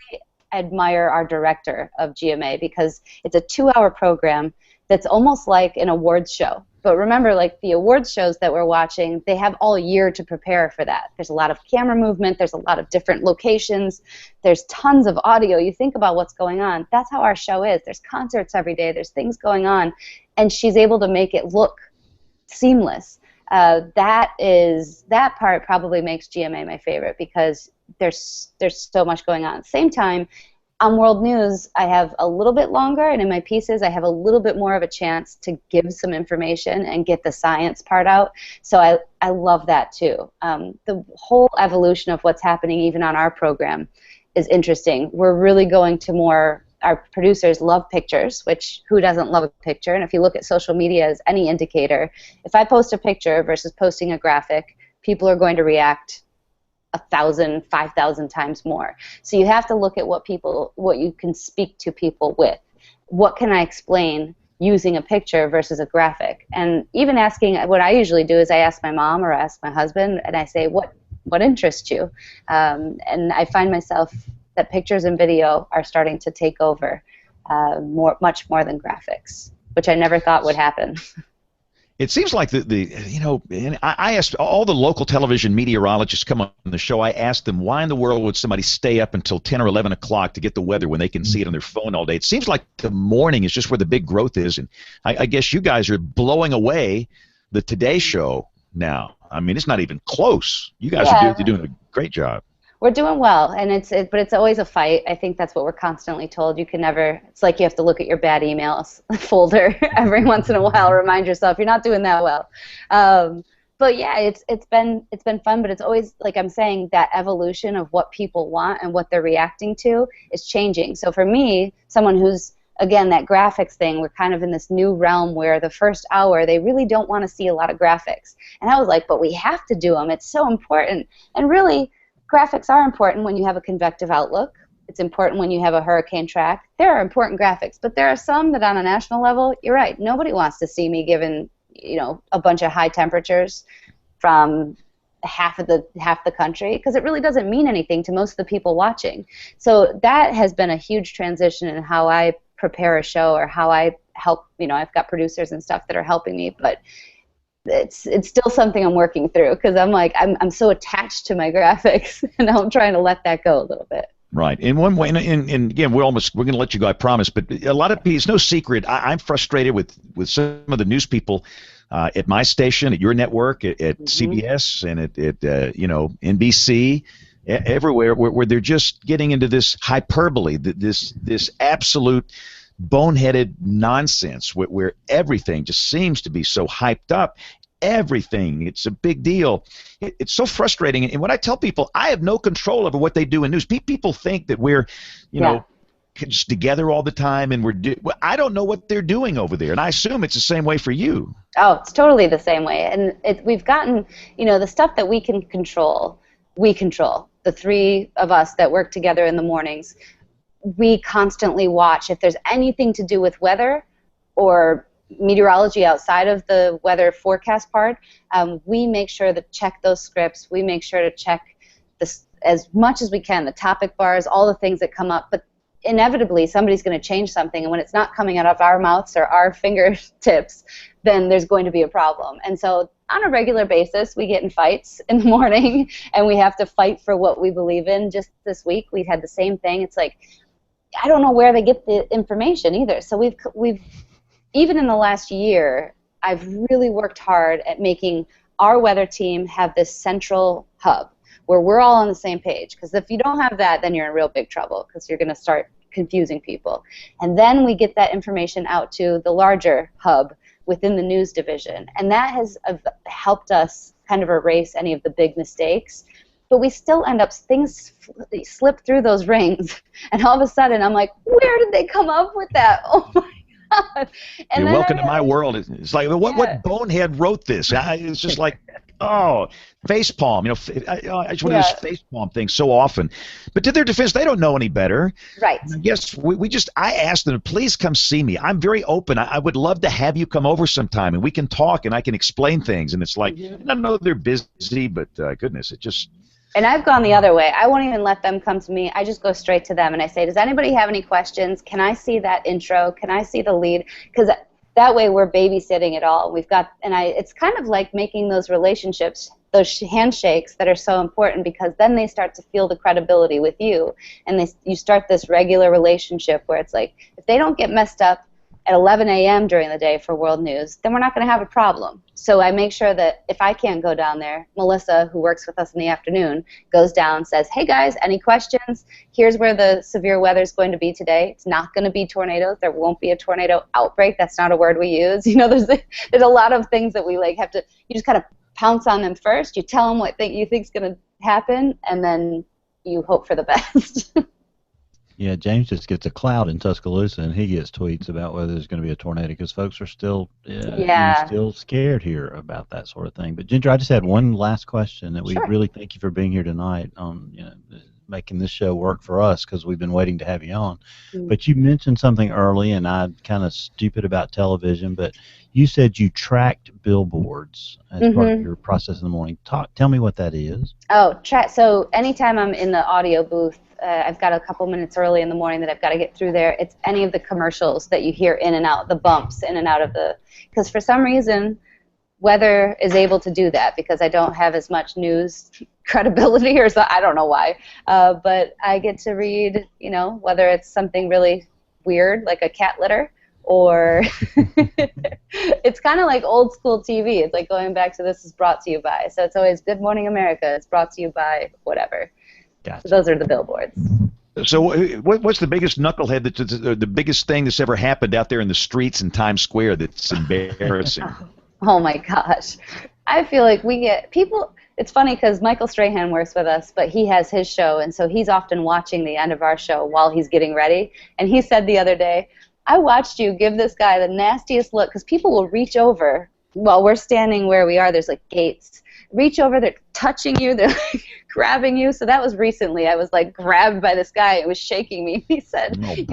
admire our director of GMA, because it's a 2-hour program that's almost like an awards show. But remember, like the awards shows that we're watching, they have all year to prepare for that. There's a lot of camera movement. There's a lot of different locations. There's tons of audio. You think about what's going on. That's how our show is. There's concerts every day. There's things going on. And she's able to make it look seamless. That part probably makes GMA my favorite, because there's so much going on. At the same time, on World News, I have a little bit longer, and in my pieces, I have a little bit more of a chance to give some information and get the science part out. So I love that too. The whole evolution of what's happening even on our program is interesting. We're really going to more, our producers love pictures, which who doesn't love a picture? And if you look at social media as any indicator, if I post a picture versus posting a graphic, people are going to react 1,000, 5,000 times more. So you have to look at what you can speak to people with. What can I explain using a picture versus a graphic? And even asking, what I usually do is I ask my mom or I ask my husband, and I say, what interests you? And I find myself that pictures and video are starting to take over much more than graphics, which I never thought would happen. It seems like and I asked all the local television meteorologists come on the show. I asked them, why in the world would somebody stay up until 10 or 11 o'clock to get the weather when they can see it on their phone all day? It seems like the morning is just where the big growth is, and I guess you guys are blowing away the Today Show now. I mean, it's not even close. You guys are doing a great job. We're doing well, and but it's always a fight. I think that's what we're constantly told. You can never. It's like you have to look at your bad emails folder every once in a while. Remind yourself you're not doing that well. But yeah, it's been fun. But it's always, like I'm saying, that evolution of what people want and what they're reacting to is changing. So for me, someone who's, again, that graphics thing, we're kind of in this new realm where the first hour they really don't want to see a lot of graphics, and I was like, but we have to do them. It's so important, and really. Graphics are important when you have a convective outlook. It's important when you have a hurricane track. There are important graphics, but there are some that on a national level, you're right, nobody wants to see me given, a bunch of high temperatures from half the country, because it really doesn't mean anything to most of the people watching. So that has been a huge transition in how I prepare a show or how I help. I've got producers and stuff that are helping me, but it's still something I'm working through, because I'm so attached to my graphics, and I'm trying to let that go a little bit. Right. In one way, and again, we're going to let you go, I promise. But a lot of people, it's no secret. I'm frustrated with some of the news people at my station, at your network, at CBS, and at NBC, everywhere, where they're just getting into this hyperbole, this absolute boneheaded nonsense, where everything just seems to be so hyped up. Everything. It's a big deal. It's so frustrating. And when I tell people, I have no control over what they do in news. People think that we're, just together all the time, and I don't know what they're doing over there, and I assume it's the same way for you. Oh, it's totally the same way. And we've gotten, the stuff that we can control, we control. The three of us that work together in the mornings, we constantly watch if there's anything to do with weather or meteorology outside of the weather forecast part. We make sure to check those scripts. We make sure to check this as much as we can, the topic bars, all the things that come up. But inevitably, somebody's going to change something, and when it's not coming out of our mouths or our fingertips, then there's going to be a problem. And so on a regular basis, we get in fights in the morning, and we have to fight for what we believe in. Just this week, we had the same thing. It's like, I don't know where they get the information either. So we've even in the last year, I've really worked hard at making our weather team have this central hub where we're all on the same page. Because if you don't have that, then you're in real big trouble, because you're going to start confusing people. And then we get that information out to the larger hub within the news division. And that has helped us kind of erase any of the big mistakes. But we still end up, things slip through those rings. And all of a sudden, I'm like, where did they come up with that? Oh, my God. And You're welcome to my world. It's like, what bonehead wrote this? It's just like, facepalm. I just want to do this facepalm thing so often. But to their defense, they don't know any better. Right. And I guess I asked them, please come see me. I'm very open. I would love to have you come over sometime, and we can talk, and I can explain things. And it's like, I know they're busy, but goodness, it just... And I've gone the other way. I won't even let them come to me. I just go straight to them, and I say, does anybody have any questions? Can I see that intro? Can I see the lead? Because that way we're babysitting it all. It's kind of like making those relationships, those handshakes that are so important, because then they start to feel the credibility with you, and you start this regular relationship where it's like, if they don't get messed up at 11 a.m. during the day for world news, then we're not going to have a problem. So I make sure that if I can't go down there, Melissa, who works with us in the afternoon, goes down, says, hey guys, any questions? Here's where the severe weather is going to be today. It's not going to be tornadoes. There won't be a tornado outbreak. That's not a word we use. There's a lot of things that we have to, you just kind of pounce on them first. You tell them what you think's going to happen, and then you hope for the best. Yeah, James just gets a cloud in Tuscaloosa, and he gets tweets about whether there's going to be a tornado, because folks are still still scared here about that sort of thing. But Ginger, I just had one last question that we really thank you for being here tonight on making this show work for us, because we've been waiting to have you on. But you mentioned something early, and I'm kind of stupid about television, but you said you tracked billboards as part of your process in the morning. Tell me what that is. So anytime I'm in the audio booth, I've got a couple minutes early in the morning that I've got to get through there. It's any of the commercials that you hear in and out, the bumps in and out of because for some reason, weather is able to do that, because I don't have as much news credibility, or so, I don't know why. But I get to read, whether it's something really weird, like a cat litter, or it's kind of like old school TV. It's like going back to This Is Brought to You By. So it's always Good Morning America. It's brought to you by whatever. Gotcha. So those are the billboards. So what's the biggest knucklehead, the biggest thing that's ever happened out there in the streets in Times Square that's embarrassing? Oh my gosh. I feel like we get people, it's funny because Michael Strahan works with us, but he has his show, and so he's often watching the end of our show while he's getting ready. And he said the other day, I watched you give this guy the nastiest look, because people will reach over while we're standing where we are. There's like gates. Reach over, they're touching you, they're like grabbing you. So that was recently. I was like grabbed by this guy. It was shaking me. He said, he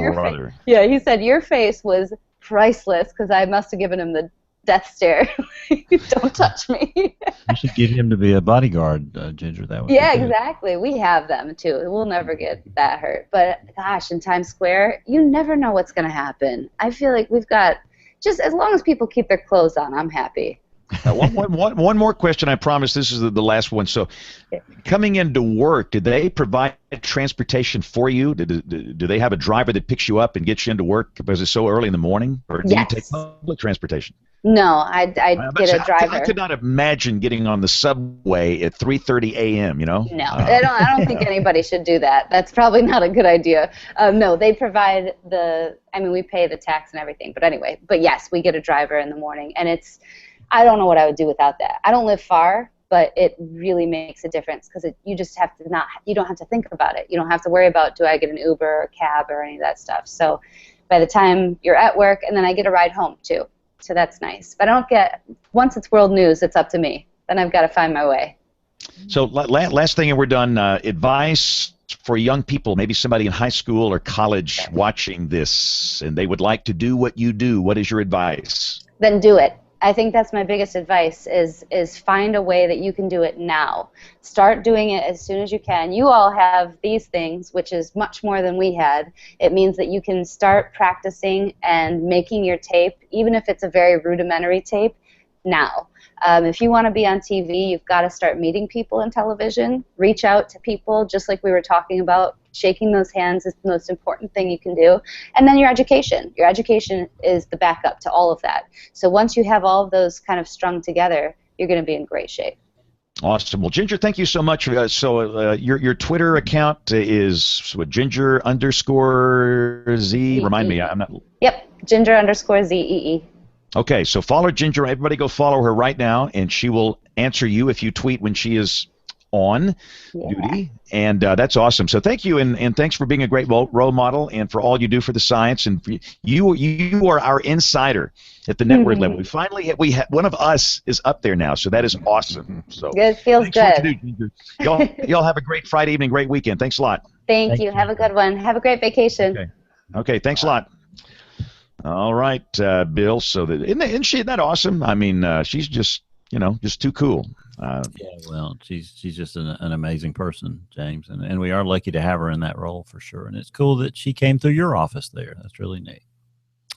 said, your face was priceless, because I must have given him the death stare. Don't touch me. You should get him to be a bodyguard, Ginger. That would be good. Exactly. We have them too. We'll never get that hurt. But gosh, in Times Square, you never know what's going to happen. I feel like we've got, just as long as people keep their clothes on, I'm happy. One more question. I promise this is the last one. So, coming into work, do they provide transportation for you? Do they have a driver that picks you up and gets you into work because it's so early in the morning? Or do you take public transportation? No, I get a driver. I could not imagine getting on the subway at 3:30 a.m., No, I don't think anybody should do that. That's probably not a good idea. No, they provide we pay the tax and everything. But anyway, yes, we get a driver in the morning. And I don't know what I would do without that. I don't live far, but it really makes a difference because you just have to you don't have to think about it. You don't have to worry about, do I get an Uber or a cab or any of that stuff. So by the time you're at work, and then I get a ride home too. So that's nice. But once it's world news, it's up to me. Then I've got to find my way. So last thing and we're done, advice for young people, maybe somebody in high school or college watching this, and they would like to do what you do. What is your advice? Then do it. I think that's my biggest advice is find a way that you can do it now. Start doing it as soon as you can. You all have these things, which is much more than we had. It means that you can start practicing and making your tape, even if it's a very rudimentary tape, now. If you want to be on TV, you've got to start meeting people in television. Reach out to people, just like we were talking about. Shaking those hands is the most important thing you can do. And then your education. Your education is the backup to all of that. So once you have all of those kind of strung together, you're going to be in great shape. Awesome. Well, Ginger, thank you so much. Your Twitter account is Ginger_Z. Remind me, I'm not. Yep, Ginger_ZEE. Okay, so follow Ginger. Everybody go follow her right now, and she will answer you if you tweet when she is on duty. And that's awesome. So thank you, and thanks for being a great role model and for all you do for the science. And you are our insider at the network level. We have one of us is up there now, so that is awesome. So it feels good. Do, Ginger. Y'all have a great Friday evening, great weekend. Thanks a lot. Thank you. Have a good one. Have a great vacation. Okay. Thanks a lot. All right, Bill. So isn't that awesome? I mean, she's just too cool. Well, she's just an amazing person, James, and we are lucky to have her in that role for sure. And it's cool that she came through your office there. That's really neat.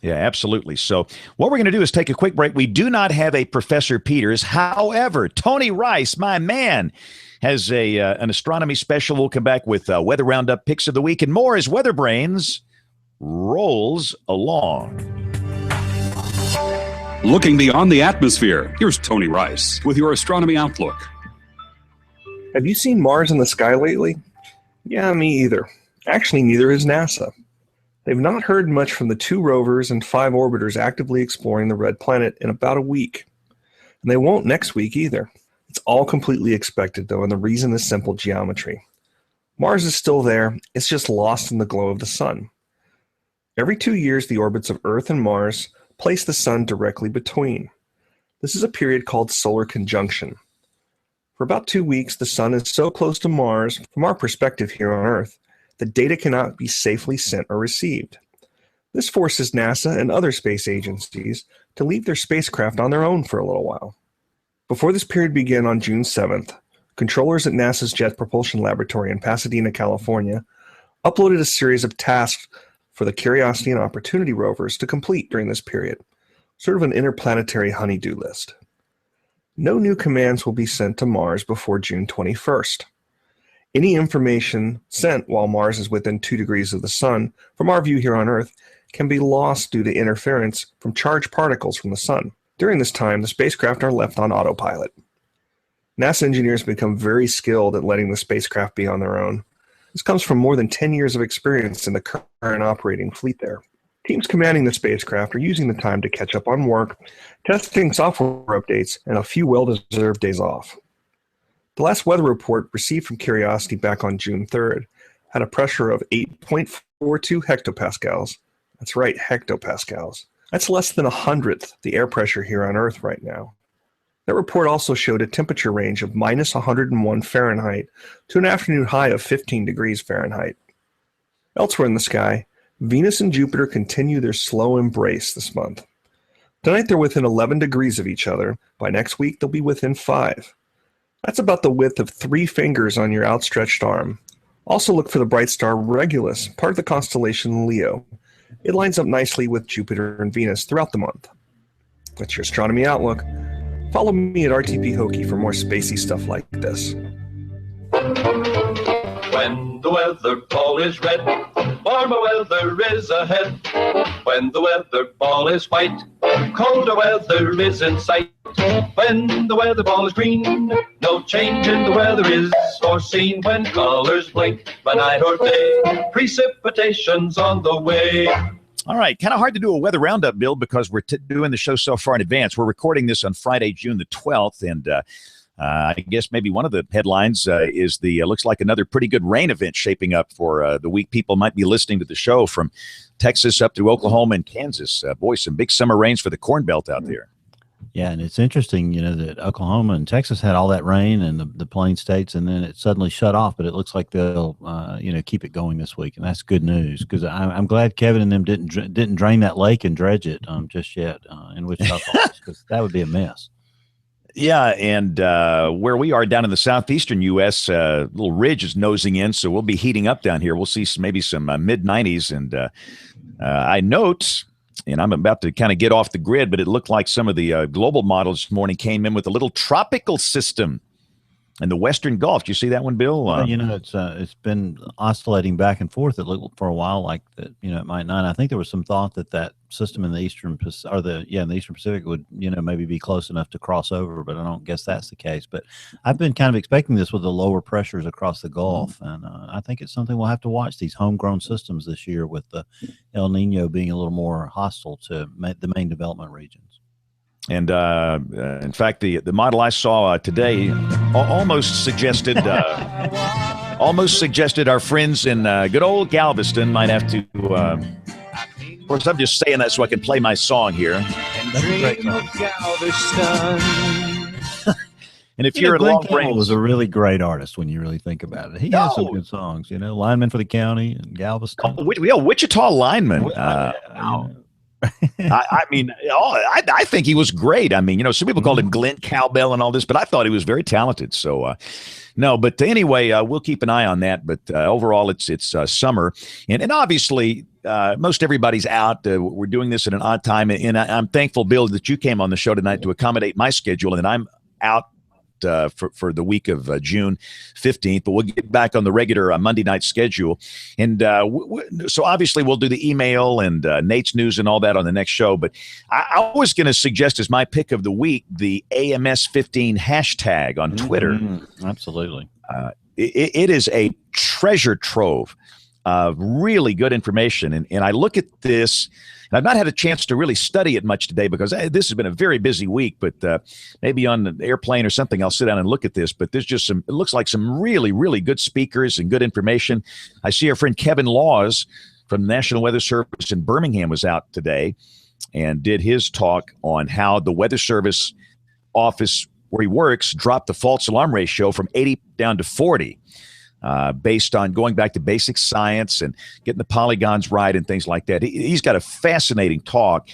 Yeah, absolutely. So what we're going to do is take a quick break. We do not have a Professor Peters. However, Tony Rice, my man, has an astronomy special. We'll come back with Weather Roundup, Picks of the Week, and more as WeatherBrains rolls along. Looking beyond the atmosphere, here's Tony Rice with your Astronomy Outlook. Have you seen Mars in the sky lately? Yeah, me either. Actually, neither has NASA. They've not heard much from the 2 rovers and 5 orbiters actively exploring the red planet in about a week. And they won't next week either. It's all completely expected, though, and the reason is simple geometry. Mars is still there, it's just lost in the glow of the sun. Every 2 years, the orbits of Earth and Mars place the sun directly between. This is a period called solar conjunction. For about 2 weeks, the sun is so close to Mars, from our perspective here on Earth, that data cannot be safely sent or received. This forces NASA and other space agencies to leave their spacecraft on their own for a little while. Before this period began on June 7th, controllers at NASA's Jet Propulsion Laboratory in Pasadena, California, uploaded a series of tasks for the Curiosity and Opportunity rovers to complete during this period, sort of an interplanetary honey-do list. No new commands will be sent to Mars before June 21st. Any information sent while Mars is within 2 degrees of the sun, from our view here on Earth, can be lost due to interference from charged particles from the sun. During this time, the spacecraft are left on autopilot. NASA engineers become very skilled at letting the spacecraft be on their own. This comes from more than 10 years of experience in the current operating fleet there. Teams commanding the spacecraft are using the time to catch up on work, testing software updates, and a few well-deserved days off. The last weather report received from Curiosity back on June 3rd had a pressure of 8.42 hectopascals. That's right, hectopascals. That's less than 100th the air pressure here on Earth right now. That report also showed a temperature range of minus 101 Fahrenheit to an afternoon high of 15 degrees Fahrenheit. Elsewhere in the sky, Venus and Jupiter continue their slow embrace this month. Tonight they're within 11 degrees of each other. By next week they'll be within 5. That's about the width of 3 fingers on your outstretched arm. Also look for the bright star Regulus, part of the constellation Leo. It lines up nicely with Jupiter and Venus throughout the month. That's your Astronomy Outlook. Follow me at RTP Hokey for more spacey stuff like this. When the weather ball is red, warmer weather is ahead. When the weather ball is white, colder weather is in sight. When the weather ball is green, no change in the weather is foreseen. When colors blink, by night or day, precipitation's on the way. All right, kind of hard to do a weather roundup, Bill, because we're doing the show so far in advance. We're recording this on Friday, June the 12th, and I guess maybe one of the headlines is looks like another pretty good rain event shaping up for the week. People might be listening to the show from Texas up through Oklahoma and Kansas. Boy, some big summer rains for the Corn Belt out there. Yeah, and it's interesting, that Oklahoma and Texas had all that rain and the Plain States, and then it suddenly shut off. But it looks like they'll, keep it going this week, and that's good news because I'm glad Kevin and them didn't drain that lake and dredge it just yet in Wichita Falls, because that would be a mess. Yeah, and where we are down in the southeastern U.S., little ridge is nosing in, so we'll be heating up down here. We'll see maybe some mid-90s, and I note. And I'm about to kind of get off the grid, but it looked like some of the global models this morning came in with a little tropical system in the Western Gulf. Do you see that one, Bill? Well, it's been oscillating back and forth. It looked for a while like that. It might not. I think there was some thought that system in the Eastern Pacific would maybe be close enough to cross over, but I don't guess that's the case. But I've been kind of expecting this with the lower pressures across the Gulf, and I think it's something we'll have to watch, these homegrown systems this year, with the El Nino being a little more hostile to the main development regions. And in fact, the model I saw today almost suggested our friends in good old Galveston might have to. Of course, I'm just saying that so I can play my song here. And if you're in Long Branch, was a really great artist when you really think about it. He has some good songs. Lineman for the county and Galveston. Wichita lineman. I think he was great. Some people called him Glenn Cowbell and all this, but I thought he was very talented. So, but anyway, we'll keep an eye on that. But overall, it's summer, and obviously, most everybody's out. We're doing this at an odd time, and I'm thankful, Bill, that you came on the show tonight to accommodate my schedule, and I'm out for the week of June 15th, but we'll get back on the regular Monday night schedule. And so obviously we'll do the email and Nate's news and all that on the next show. But I was going to suggest as my pick of the week, the AMS15 hashtag on Twitter. Absolutely. It is a treasure trove of really good information. And I look at this, and I've not had a chance to really study it much today because this has been a very busy week, but maybe on the airplane or something, I'll sit down and look at this. But there's just it looks like some really, really good speakers and good information. I see our friend Kevin Laws from the National Weather Service in Birmingham was out today and did his talk on how the Weather Service office where he works dropped the false alarm ratio from 80 down to 40. Based on going back to basic science and getting the polygons right and things like that. He's got a fascinating talk.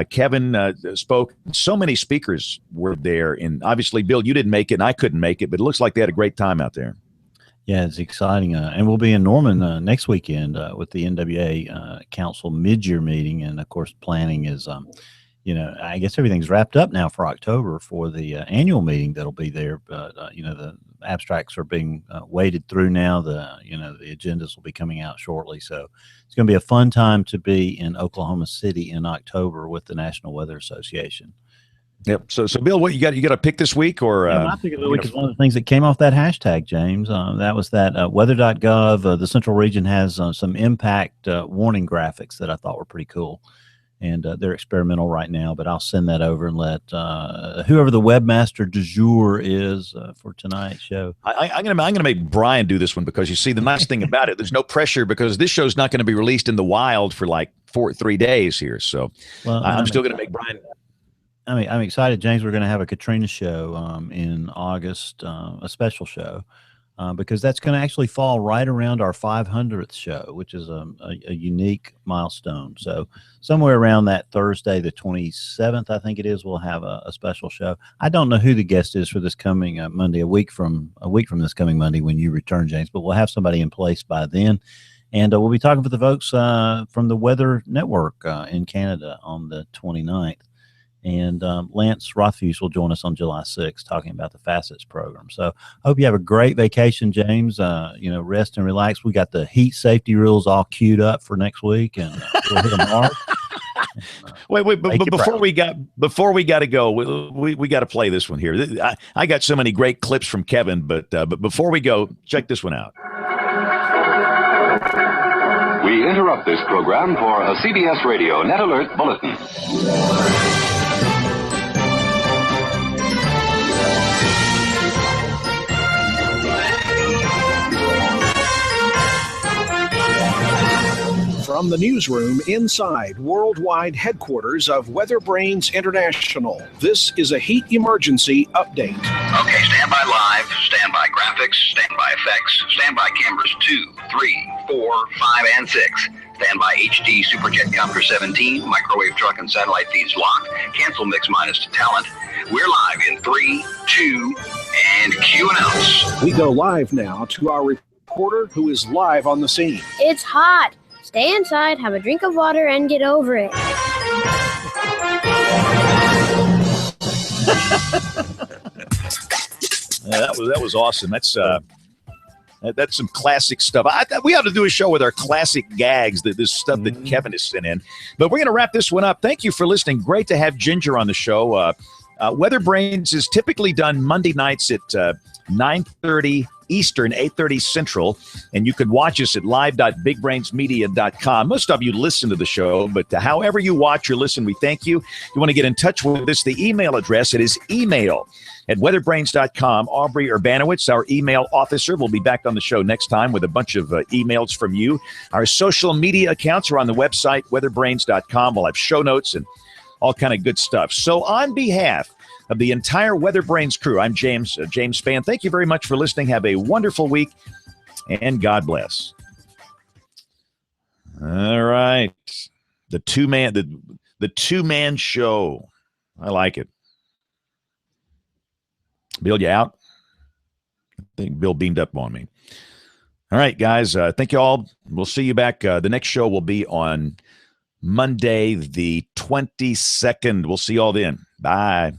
Kevin spoke. So many speakers were there. And obviously, Bill, you didn't make it and I couldn't make it, but it looks like they had a great time out there. Yeah, it's exciting. And we'll be in Norman next weekend with the NWA Council mid-year meeting. And, of course, planning is I guess everything's wrapped up now for October for the annual meeting that'll be there. But, the abstracts are being waded through now. The agendas will be coming out shortly. So it's going to be a fun time to be in Oklahoma City in October with the National Weather Association. Yep. So Bill, what you got to pick this week? Or my pick of the week is one of the things that came off that hashtag, James. That was that weather.gov. The Central Region has some impact warning graphics that I thought were pretty cool. And they're experimental right now, but I'll send that over and let whoever the webmaster du jour is for tonight's show. I'm gonna make Brian do this one because you see the nice thing about it, there's no pressure because this show's not going to be released in the wild for like 3 days here. So I'm still going to make Brian. I'm excited, James. We're going to have a Katrina show in August, a special show. Because that's going to actually fall right around our 500th show, which is a unique milestone. So somewhere around that Thursday, the 27th, I think it is, we'll have a special show. I don't know who the guest is for this coming Monday, a week from this coming Monday when you return, James, but we'll have somebody in place by then. And we'll be talking with the folks from the Weather Network in Canada on the 29th. And Lance Rothfuss will join us on July 6th talking about the Facets program. So I hope you have a great vacation, James. Rest and relax. We got the heat safety rules all queued up for next week, and we'll hit them hard. Wait, but before we got to go, we got to play this one here. I got so many great clips from Kevin, but before we go, check this one out. We interrupt this program for a CBS Radio Net Alert Bulletin. From the newsroom inside worldwide headquarters of WeatherBrains International, this is a heat emergency update. Okay, standby live, standby graphics, standby effects, standby cameras 2, 3, 4, 5, and 6. Standby HD Superjet Copter 17, microwave truck and satellite feeds locked. Cancel mix minus to talent. We're live in 3, 2, and cue announce. We go live now to our reporter who is live on the scene. It's hot. Stay inside, have a drink of water, and get over it. That was awesome. That's some classic stuff. We ought to do a show with our classic gags, this stuff that Kevin has sent in. But we're going to wrap this one up. Thank you for listening. Great to have Ginger on the show. Weather Brains is typically done Monday nights at 9:30 Eastern, 8:30 Central, and you can watch us at live.bigbrainsmedia.com. Most of you listen to the show, but however you watch or listen, we thank you. You want to get in touch with us, the email address, it is email@weatherbrains.com. Aubrey Urbanowitz, our email officer, will be back on the show next time with a bunch of emails from you. Our social media accounts are on the website, weatherbrains.com. We'll have show notes and all kind of good stuff. So on behalf of the entire WeatherBrains crew, I'm James Spann. Thank you very much for listening. Have a wonderful week, and God bless. All right. The two-man show. I like it. Bill, you out? I think Bill beamed up on me. All right, guys. Thank you all. We'll see you back. The next show will be on Monday, the 22nd. We'll see you all then. Bye.